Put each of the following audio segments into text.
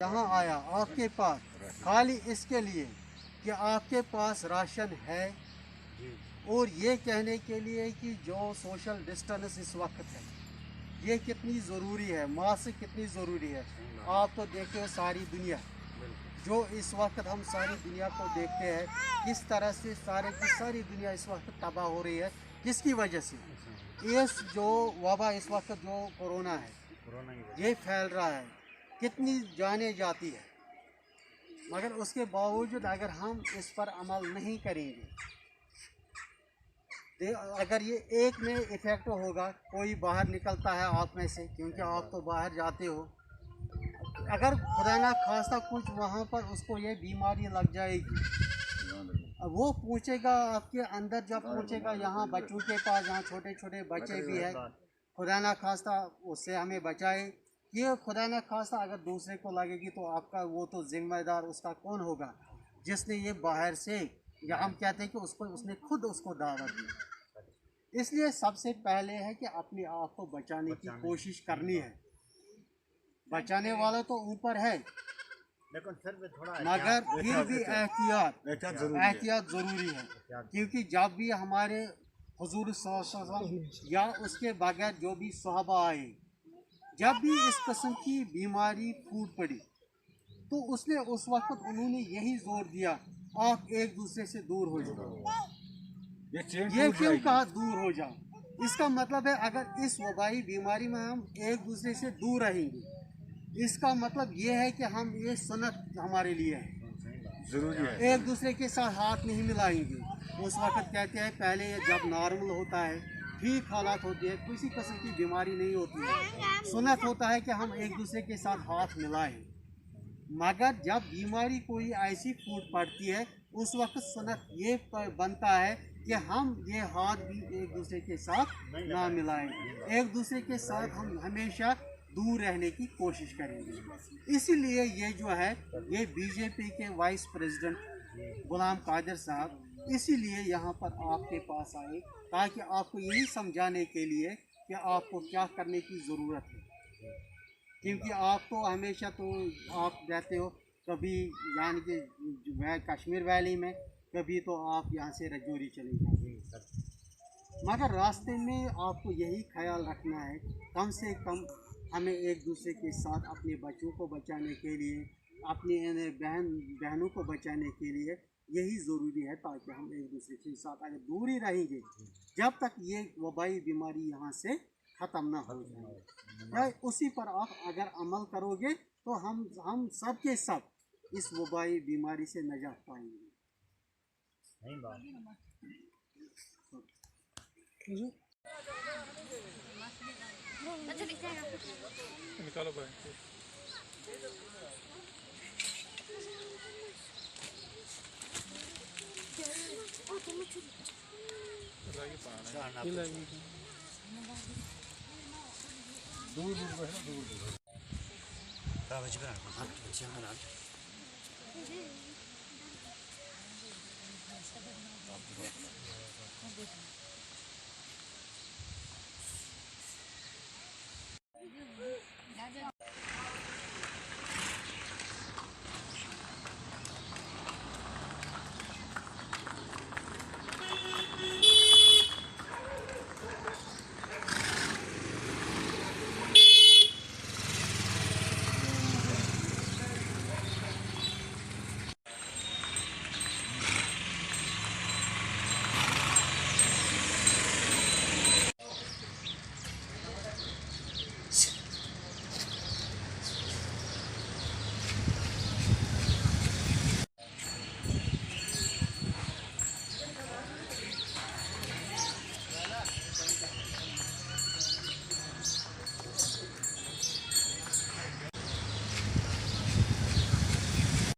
यहाँ आया आपके पास खाली इसके लिए कि आपके पास राशन है और ये कहने के लिए कि जो सोशल डिस्टेंस इस वक्त है ये कितनी ज़रूरी है, मास्क कितनी ज़रूरी है। आप तो देखते हो सारी दुनिया, जो इस वक्त हम सारी दुनिया को देखते हैं किस तरह से सारी दुनिया इस वक्त तबाह हो रही है। किसकी वजह से? इस जो वबा इस वक्त जो कोरोना है ये फैल रहा है, कितनी जाने जाती है, मगर उसके बावजूद अगर हम इस पर अमल नहीं करेंगे, अगर ये एक में इफ़ेक्ट होगा, कोई बाहर निकलता है आप में से, क्योंकि आप तो बाहर जाते हो, अगर खुदा ना खास्ता कुछ वहाँ पर उसको ये बीमारी लग जाएगी, वो पूछेगा आपके अंदर, जब पूछेगा यहाँ बच्चों के पास, यहाँ छोटे छोटे बच्चे भी हैं, खुदा ना खास्ता उससे हमें बचाए। ये खुदा ना खास्ता अगर दूसरे को लगेगी तो आपका वो तो जिम्मेदार उसका कौन होगा जिसने ये बाहर से, या हम कहते हैं कि उसने खुद उसको दावत दी। इसलिए सबसे पहले है कि अपने आप को बचाने की कोशिश करनी है। बचाने वाला तो ऊपर है, मगर फिर भी एहतियात ज़रूरी है, क्योंकि जब भी हमारे हुजूर सल्लल्लाहु अलैहि वसल्लम या उसके बगैर जो भी सहाबा आए, जब भी इस किस्म की बीमारी फूट पड़ी तो उसने उस वक्त उन्होंने यही जोर दिया, आप एक दूसरे से दूर हो जाओ। ये क्यों कहा दूर हो जाओ? इसका मतलब है अगर इस वबाई बीमारी में हम एक दूसरे से दूर रहेंगे, इसका मतलब ये है कि हम ये सुन्नत हमारे लिए है, जरूरी है। एक दूसरे के साथ हाथ नहीं मिलाएंगे। उस वक्त कहते हैं पहले जब नॉर्मल होता है, ठीक हालात होती है, किसी किस्म की बीमारी नहीं होती है, सुन्नत होता है कि हम एक दूसरे के साथ हाथ मिलाएं। मगर जब बीमारी कोई ऐसी फूट पड़ती है उस वक्त सुन्नत ये बनता है कि हम ये हाथ भी एक दूसरे के साथ ना मिलाएं, एक दूसरे के साथ हम हमेशा दूर रहने की कोशिश करेंगे। इसीलिए ये जो है ये बीजेपी के वाइस प्रेसिडेंट गुलाम कादिर साहब इसीलिए यहाँ पर आपके पास आए, ताकि आपको यही समझाने के लिए कि आपको क्या करने की ज़रूरत है। क्योंकि आप तो हमेशा तो आप रहते हो कभी यानी कि कश्मीर वैली में, कभी तो आप यहाँ से रजौरी चले जाते, मगर रास्ते में आपको यही ख्याल रखना है, कम से कम हमें एक दूसरे के साथ अपने बच्चों को बचाने के लिए, अपनी बहनों को बचाने के लिए यही ज़रूरी है, ताकि हम एक दूसरे के साथ अगर दूर ही रहेंगे जब तक ये वबाई बीमारी यहाँ से ख़त्म ना हो जाए, उसी पर आप अगर अमल करोगे तो हम सब के सब इस वबाई बीमारी से निजात पाएंगे। निकालो भाई। दूर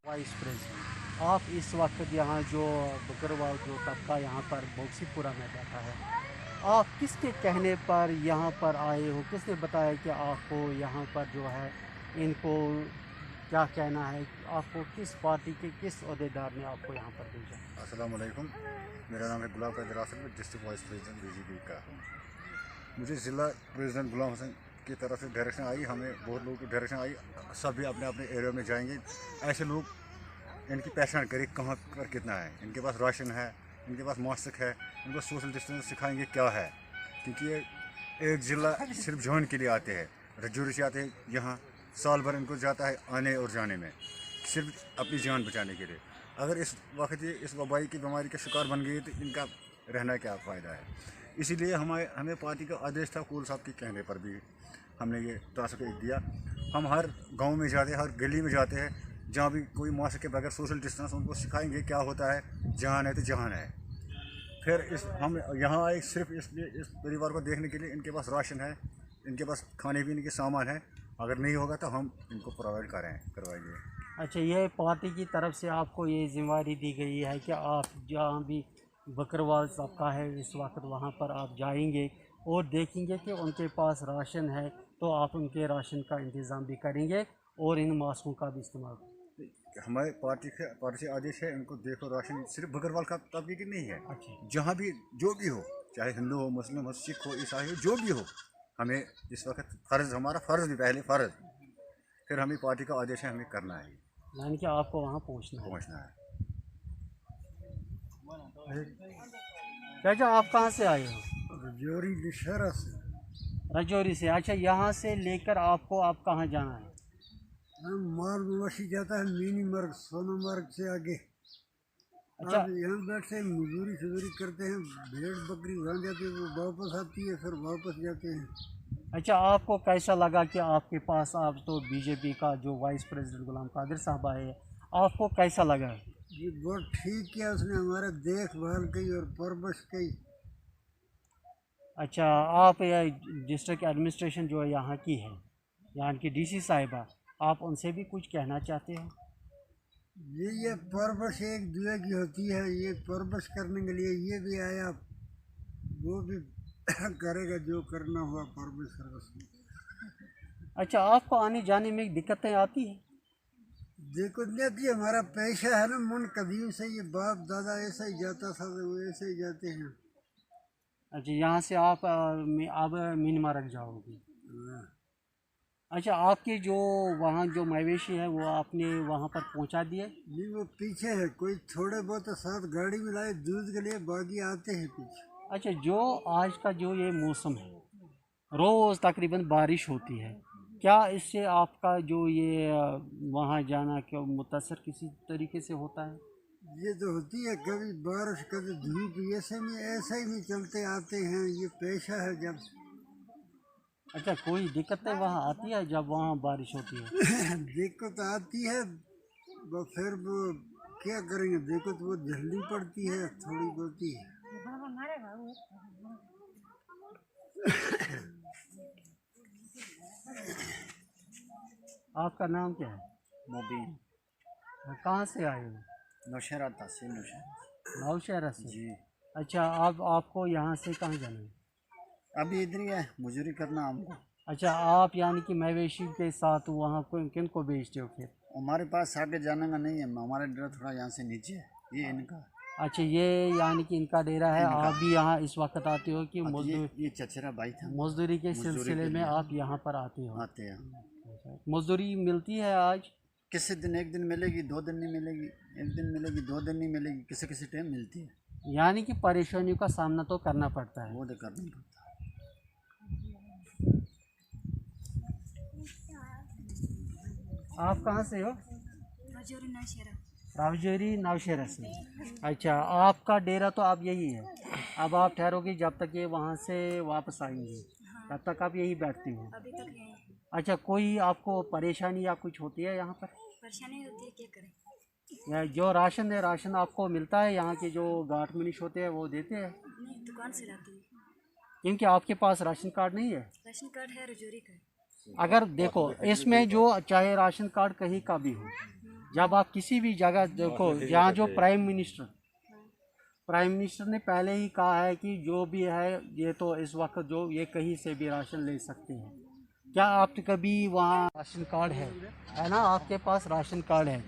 वाइस प्रेसिडेंट, आप इस वक्त यहाँ जो बकरवाल जो तबका यहाँ पर बोक्सीपुरा में बैठा है, आप किसके कहने पर यहाँ पर आए हो? किसने बताया कि आपको यहाँ पर जो है इनको क्या कहना है? आपको किस पार्टी के किस अहदेदार ने आपको यहाँ पर भेजा? अस्सलाम वालेकुम, मेरा नाम है गुलाम कादिर आसिफ, मैं डिस्ट्रिक्ट वाइस प्रेसिडेंट बीजेपी का हूँ। मुझे ज़िला प्रेसिडेंट गुलाम हसन की तरफ से डायरेक्शन आई, हमें बहुत लोगों की डायरेक्शन आई, सभी अपने अपने एरिया में जाएंगे। ऐसे लोग इनकी पहचान करें कहाँ पर कितना है, इनके पास राशन है, इनके पास मास्क है, इनको सोशल डिस्टेंस सिखाएंगे क्या है। क्योंकि ये एक ज़िला सिर्फ जॉइन के लिए आते हैं, रजौरी से आते हैं यहाँ, साल भर इनको जाता है आने और जाने में, सिर्फ अपनी जान बचाने के लिए। अगर इस वक्त ये इस वबाई की बीमारी का शिकार बन गई तो इनका रहना क्या फ़ायदा है। इसीलिए हमें पार्टी का आदेश था, कूल साहब के कहने पर भी हमने ये टास्क एक दिया। हम हर गांव में जाते हैं, हर गली में जाते हैं, जहाँ भी कोई मास्क के बगैर सोशल डिस्टेंस, उनको सिखाएंगे क्या होता है, जहान है तो जहान है। फिर हम यहाँ आए सिर्फ इसलिए, इस परिवार को देखने के लिए। इनके पास राशन है, इनके पास खाने पीने के सामान है, अगर नहीं होगा तो हम इनको प्रोवाइड करवाएंगे। अच्छा, ये पार्टी की तरफ से आपको ये जिम्मेदारी दी गई है कि आप जहाँ भी बकरवाल सबका है इस वक्त वहाँ पर आप जाएंगे और देखेंगे कि उनके पास राशन है, तो आप उनके राशन का इंतज़ाम भी करेंगे और इन मास्कों का भी इस्तेमाल। हमारे पार्टी से आदेश है, इनको देखो राशन सिर्फ बकरवाल का तबके की नहीं है। अच्छा, जहाँ भी जो भी हो, चाहे हिंदू हो, मुस्लिम हो, सिख हो, ईसाई हो, जो भी हो, हमें इस वक्त हमारा फ़र्ज़ भी पहले फ़र्ज़, फिर हमें पार्टी का आदेश है, हमें करना है, यानी कि आपको वहाँ पहुँचना है। चाचा, आप कहाँ से आए हो? रजौरी दशहरा से। रजौरी से। अच्छा, यहाँ से लेकर आपको आप कहाँ जाना है? हम माल मवेशी जाता है मिनी मर्ग, सोनमर्ग से आगे। अच्छा, अब यहाँ बैठे मजदूरी करते हैं, भेड़ बकरी वहाँ जाती है, वो वापस आती है, फिर वापस जाते हैं। अच्छा, आपको कैसा लगा कि आपके पास आप तो बीजेपी का जो वाइस प्रेसिडेंट गुलाम कादिर साहब आए हैं, आपको कैसा लगा? ये बहुत ठीक किया उसने, हमारा देखभाल की और परवरिश की। अच्छा, आप डिस्ट्रिक्ट एडमिनिस्ट्रेशन जो यहाँ की है, यहाँ की डीसी साहिबा, आप उनसे भी कुछ कहना चाहते हो? ये परवरिश एक दूसरे की होती है, ये परवरिश करने के लिए ये भी आया, वो भी करेगा जो करना हुआ परवरिश करेगा। अच्छा, आपको आने जाने में दिक्कतें आती हैं? देखो नहीं, हमारा पेशा है ना, मन कदीम से ये बाप दादा ऐसा ही जाता था, तो वो ऐसे ही जाते हैं। अच्छा, यहाँ से आप अब मीनमार्ग जाओगे। अच्छा, आपके जो वहाँ जो मवेशी है वो आपने वहाँ पर पहुँचा दिए? नहीं, वो पीछे है, कोई थोड़े बहुत साथ गाड़ी में लाए दूध के लिए, बाकी आते हैं पीछे। अच्छा, जो आज का जो ये मौसम है, रोज़ तकरीबन बारिश होती है, क्या इससे आपका जो ये वहाँ जाना क्या मुतासर किसी तरीके से होता है? ये तो होती है, कभी बारिश कभी धूप, ऐसे ही नहीं चलते आते हैं, ये पेशा है जब। अच्छा, कोई दिक्कतें वहाँ आती है जब वहाँ बारिश होती है? दिक्कत आती है, फिर वो क्या करेंगे, दिक्कत वो झेलनी पड़ती है थोड़ी बहुत ही। आपका नाम क्या है? मुबीन। कहाँ से आए हो? नौशहरा तहसील नौशहरा। नौशहरा से जी। अच्छा, अब आपको यहाँ से कहाँ जाना है? अभी इधर ही है, मजदूरी करना हमको। अच्छा, आप यानी कि मवेशी के साथ वहाँ को किन को बेचते हो फिर? हमारे पास आगे जाने का नहीं है, हमारा डेरा थोड़ा यहाँ से नीचे है, ये इनका। अच्छा, ये यानी कि इनका डेरा है, आप भी यहाँ इस वक्त आते हो कि ये चचेरा भाई था, मजदूरी के सिलसिले में आप यहाँ पर आते हो? आते हैं। मजदूरी मिलती है आज? किसी दिन एक दिन मिलेगी, 2 दिन नहीं मिलेगी, एक दिन मिलेगी, 2 दिन नहीं मिलेगी, किसी टाइम मिलती है। यानी कि परेशानियों का सामना तो करना पड़ता है। वो तो करना पड़ता है। आप कहाँ से हो? रावजोरी नौशहरा से। अच्छा, आपका डेरा तो अब यही है, अब आप ठहरोगे जब तक ये वहाँ से वापस आएंगे, तब तक आप यही बैठती हो? अभी तक है। अच्छा, कोई आपको परेशानी या कुछ होती है यहाँ पर? परेशानी होती है, क्या करें। या जो राशन है, राशन आपको मिलता है? यहाँ के जो गार्ड मिनिश होते हैं वो देते हैं? नहीं, दुकान से लाती है। क्योंकि आपके पास राशन कार्ड नहीं है? राशन कार्ड है, रजौरी का। अगर देखो, इसमें जो चाहे राशन कार्ड कहीं का भी हो, जब आप किसी भी जगह देखो, यहाँ जो प्राइम मिनिस्टर ने पहले ही कहा है कि जो भी है ये तो इस वक्त जो ये कहीं से भी राशन ले सकते हैं। क्या आप कभी वहाँ राशन कार्ड है ना, आपके पास राशन कार्ड है,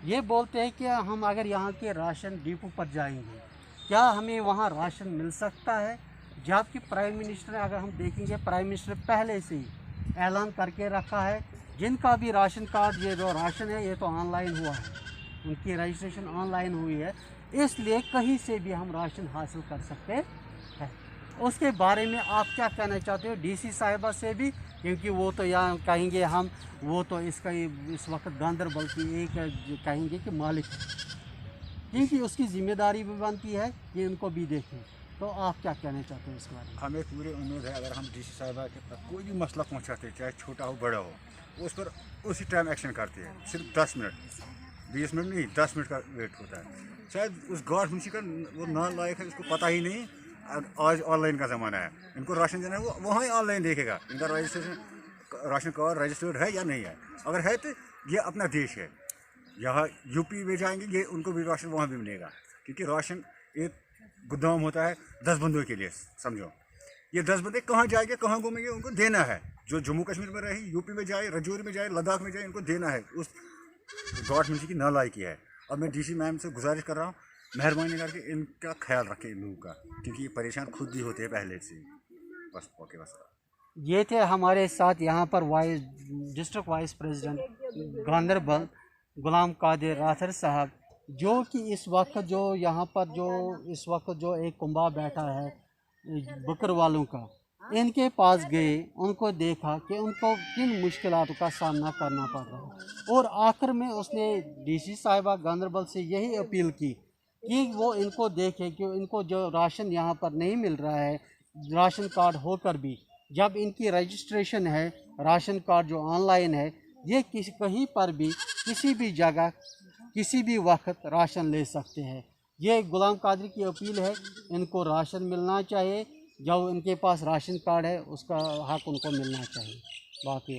ये बोलते हैं कि हम अगर यहाँ के राशन डिपो पर जाएंगे क्या हमें वहाँ राशन मिल सकता है? जबकि प्राइम मिनिस्टर, अगर हम देखेंगे, प्राइम मिनिस्टर पहले से ही ऐलान करके रखा है। जिनका भी राशन कार्ड, ये जो राशन है ये तो ऑनलाइन हुआ है, उनकी रजिस्ट्रेशन ऑनलाइन हुई है, इसलिए कहीं से भी हम राशन हासिल कर सकते हैं। उसके बारे में आप क्या कहना चाहते हो डीसी साहिबा से भी, क्योंकि वो तो यहाँ कहेंगे हम, वो तो इसका इस वक्त गांदरबल की एक कहेंगे कि मालिक है, क्योंकि उसकी जिम्मेदारी भी बनती है कि इनको भी देखें। तो आप क्या कहना चाहते हैं इस बारे में? हमें पूरी उम्मीद है अगर हम डीसी साहिबा के पास कोई भी मसला पहुंचाते हैं, चाहे छोटा हो बड़ा हो, उस पर उसी टाइम एक्शन करते हैं। सिर्फ 10 मिनट 20 मिनट नहीं, 10 मिनट का वेट होता है। शायद उस गॉड मुंशी का वो नालायक है, उसको पता ही नहीं आज ऑनलाइन का ज़माना है, इनको राशन देना है वो वहाँ ही ऑनलाइन देखेगा इनका रजिस्ट्रेशन राशन कार्ड रजिस्टर्ड है या नहीं है। अगर है तो ये अपना देश है, यहाँ यूपी में जाएंगे ये उनको भी राशन वहाँ भी मिलेगा, क्योंकि राशन एक गोदाम होता है 10 बंदों के लिए। समझो ये 10 बंदे कहाँ जाएंगे, कहाँ घूमेंगे, उनको देना है। जो जम्मू कश्मीर में रहे, यूपी में जाए, राजौरी में जाए, लद्दाख में जाए, इनको देना है। उस गॉड मुंशी की नालायकी है। अब मैं डीसी मैम से गुजारिश कर रहा हूँ, मेहरबानी करके इनका ख्याल रखें इन लोगों का, क्योंकि ये परेशान खुद ही होते हैं पहले से। बस ओके बस। ये थे हमारे साथ यहाँ पर district vice president Ganderbal Ghulam Qadir rather साहब, जो कि इस वक्त जो यहाँ पर जो इस वक्त जो एक कुंबा बैठा है बकर वालों का, इनके पास गए, उनको देखा कि उनको किन मुश्किलातों का सामना करना पड़ रहा है, और आखिर में उसने डीसी साहिबा गांदरबल से यही अपील की कि वो इनको देखे कि इनको जो राशन यहाँ पर नहीं मिल रहा है, राशन कार्ड होकर भी जब इनकी रजिस्ट्रेशन है, राशन कार्ड जो ऑनलाइन है, ये कहीं पर भी किसी भी जगह किसी भी वक्त राशन ले सकते हैं। ये गुलाम कादिर की अपील है, इनको राशन मिलना चाहिए, जो इनके पास राशन कार्ड है उसका हक उनको मिलना चाहिए। बाकी